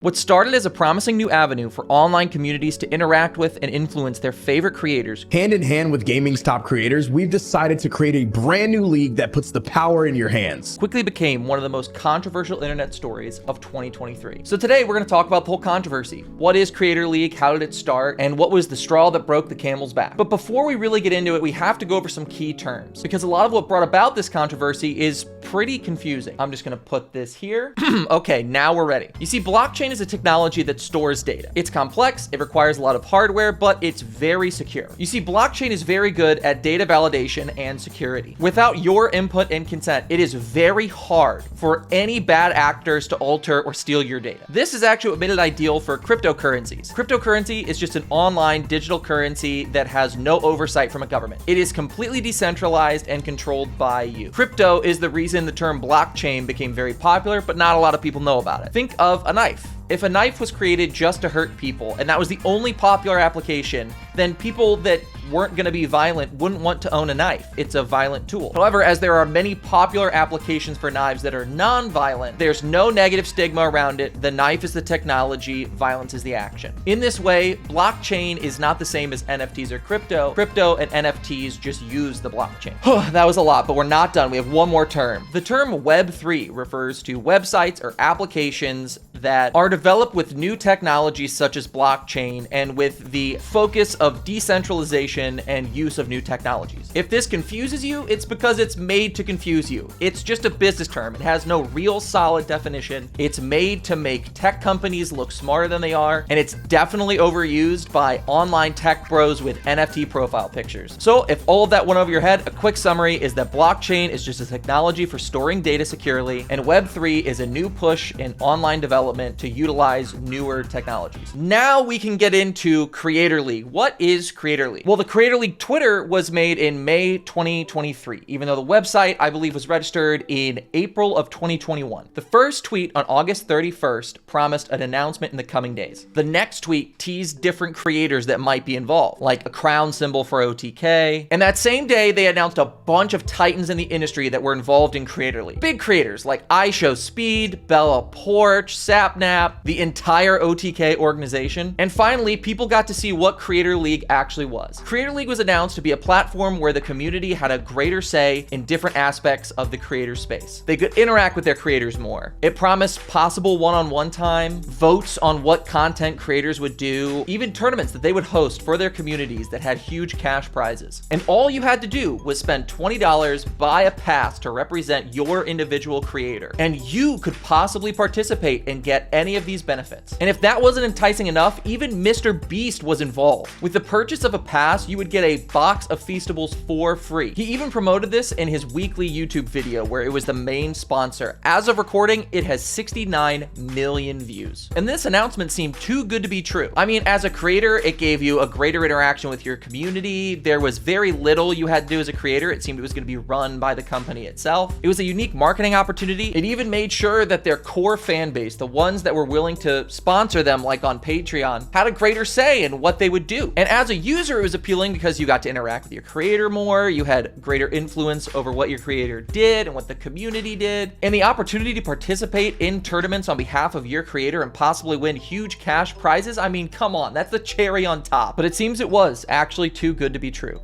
What started as a promising new avenue for online communities to interact with and influence their favorite creators, hand in hand with gaming's top creators, we've decided to create a brand new league that puts the power in your hands. quickly became one of the most controversial internet stories of 2023. So today we're going to talk about the whole controversy. What is Creator League? How did it start? And what was the straw that broke the camel's back? But before we really get into it, we have to go over some key terms because a lot of what brought about this controversy is pretty confusing. I'm just going to put this here. Okay, now we're ready. You see, blockchain is a technology that stores data. It's complex, it requires a lot of hardware, but it's very secure. You see, blockchain is very good at data validation and security. Without your input and consent, it is very hard for any bad actors to alter or steal your data. This is actually what made it ideal for cryptocurrencies. Cryptocurrency is just an online digital currency that has no oversight from a government. It is completely decentralized and controlled by you. Crypto is the reason the term blockchain became very popular, but not a lot of people know about it. Think of a knife. If a knife was created just to hurt people, and that was the only popular application, then people that weren't going to be violent wouldn't want to own a knife. It's a violent tool. However, as there are many popular applications for knives that are non-violent, there's no negative stigma around it. The knife is the technology, violence is the action. In this way, blockchain is not the same as NFTs or crypto. Crypto and NFTs just use the blockchain. That was a lot, but we're not done. We have one more term. The term Web3 refers to websites or applications that are developed with new technologies such as blockchain and with the focus of decentralization and use of new technologies. If this confuses you, it's because it's made to confuse you. It's just a business term. It has no real solid definition. It's made to make tech companies look smarter than they are, and it's definitely overused by online tech bros with NFT profile pictures. So if all of that went over your head, a quick summary is that blockchain is just a technology for storing data securely, and Web3 is a new push in online development to utilize newer technologies. Now we can get into Creator League. What is Creator League? Well, the Creator League Twitter was made in May 2023, even though the website, I believe, was registered in April of 2021. The first tweet on August 31st promised an announcement in the coming days. The next tweet teased different creators that might be involved, like a crown symbol for OTK. And that same day, they announced a bunch of titans in the industry that were involved in Creator League. Big creators like iShowSpeed, Bella Porch, Sapnap, the entire OTK organization. And finally, people got to see what Creator League actually was. Creator League was announced to be a platform where the community had a greater say in different aspects of the creator space. They could interact with their creators more. It promised possible one-on-one time, votes on what content creators would do, even tournaments that they would host for their communities that had huge cash prizes. And all you had to do was spend $20, buy a pass to represent your individual creator, and you could possibly participate and get any of these benefits. And if that wasn't enticing enough, even Mr. Beast was involved. With the purchase of a pass, you would get a box of Feastables for free. He even promoted this in his weekly YouTube video where it was the main sponsor. As of recording, it has 69 million views. And this announcement seemed too good to be true. I mean, as a creator, it gave you a greater interaction with your community. There was very little you had to do as a creator. It seemed it was going to be run by the company itself. It was a unique marketing opportunity. It even made sure that their core fan base, the ones that were willing to sponsor them like on Patreon, had a greater say in what they would do. And as a user, it was appealing because you got to interact with your creator more, you had greater influence over what your creator did and what the community did, and the opportunity to participate in tournaments on behalf of your creator and possibly win huge cash prizes. I mean, come on, that's the cherry on top. But it seems it was actually too good to be true.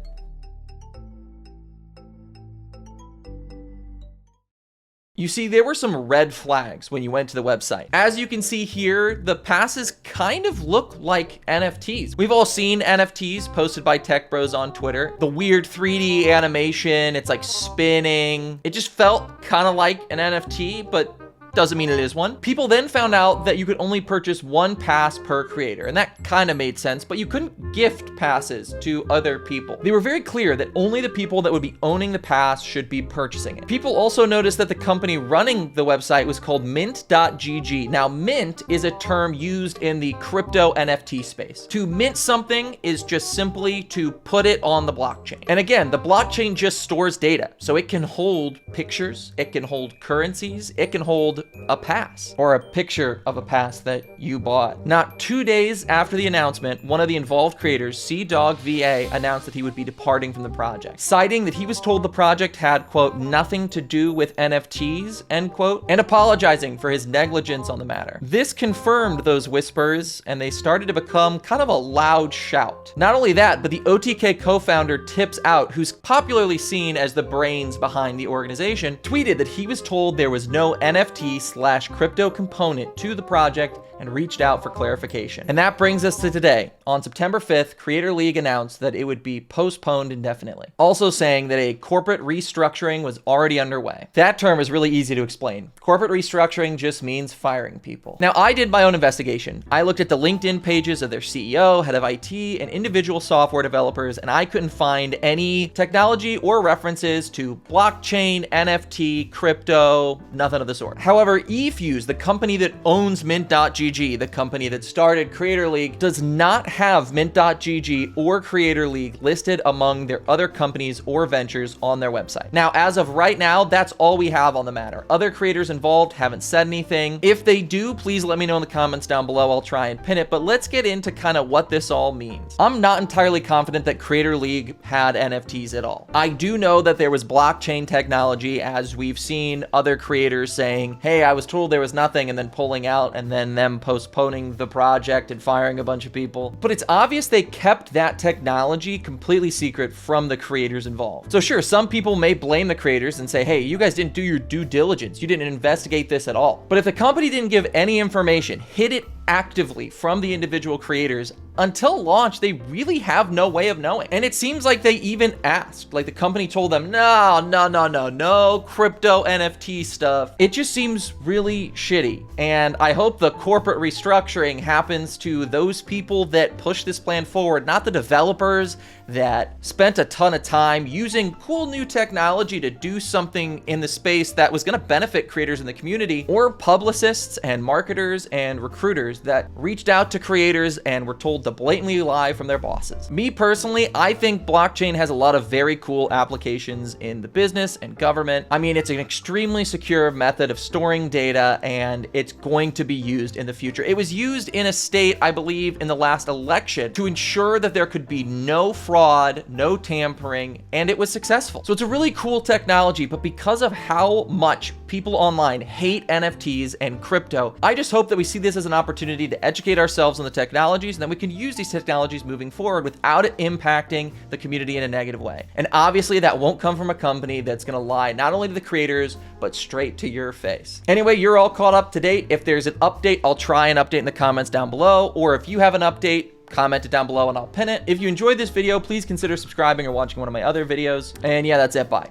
You see, there were some red flags when you went to the website. As you can see here, the passes kind of look like NFTs. We've all seen NFTs posted by tech bros on Twitter. The weird 3D animation, it's like spinning. It just felt kind of like an NFT, but doesn't mean it is one. People then found out that you could only purchase one pass per creator, and that kind of made sense, but you couldn't gift passes to other people. They were very clear that only the people that would be owning the pass should be purchasing it. People also noticed that the company running the website was called Mint.gg. Now, mint is a term used in the crypto NFT space. To mint something is just simply to put it on the blockchain. And again, the blockchain just stores data, so it can hold pictures, it can hold currencies, it can hold a pass, or a picture of a pass that you bought. Not 2 days after the announcement, one of the involved creators, CDawgVA, announced that he would be departing from the project, citing that he was told the project had, quote, nothing to do with NFTs, end quote, and apologizing for his negligence on the matter. This confirmed those whispers, and they started to become kind of a loud shout. Not only that, but the OTK co-founder Tips Out, who's popularly seen as the brains behind the organization, tweeted that he was told there was no NFT/crypto component to the project and reached out for clarification. And that brings us to today. On September 5th, Creator League announced that it would be postponed indefinitely, also saying that a corporate restructuring was already underway. That term is really easy to explain. Corporate restructuring just means firing people. Now, I did my own investigation. I looked at the LinkedIn pages of their CEO, head of IT, and individual software developers, and I couldn't find any technology or references to blockchain, NFT, crypto, nothing of the sort. However, eFuse, the company that owns Mint.gg, the company that started Creator League, does not have Mint.gg or Creator League listed among their other companies or ventures on their website. Now, as of right now, that's all we have on the matter. Other creators involved haven't said anything. If they do, please let me know in the comments down below. I'll try and pin it, but let's get into kind of what this all means. I'm not entirely confident that Creator League had NFTs at all. I do know that there was blockchain technology, as we've seen other creators saying, hey, I was told there was nothing, and then pulling out, and then them postponing the project and firing a bunch of people. But it's obvious they kept that technology completely secret from the creators involved. So sure, some people may blame the creators and say, hey, you guys didn't do your due diligence. You didn't investigate this at all. But if the company didn't give any information, hid it actively from the individual creators, until launch, they really have no way of knowing. And it seems like they even asked, like the company told them, no crypto NFT stuff. It just seems really shitty. And I hope the corporate restructuring happens to those people that push this plan forward, not the developers that spent a ton of time using cool new technology to do something in the space that was going to benefit creators in the community, or publicists and marketers and recruiters that reached out to creators and were told to blatantly lie from their bosses. Me personally, I think blockchain has a lot of very cool applications in the business and government. I mean, it's an extremely secure method of storing data, and it's going to be used in the future. It was used in a state, I believe, in the last election to ensure that there could be no fraud, no tampering, and it was successful. So it's a really cool technology, but because of how much people online hate NFTs and crypto, I just hope that we see this as an opportunity to educate ourselves on the technologies, and then we can use these technologies moving forward without it impacting the community in a negative way. And obviously that won't come from a company that's going to lie not only to the creators, but straight to your face. Anyway, you're all caught up to date. If there's an update, I'll try and update in the comments down below, or if you have an update, comment it down below and I'll pin it. If you enjoyed this video, please consider subscribing or watching one of my other videos. And yeah, that's it. Bye.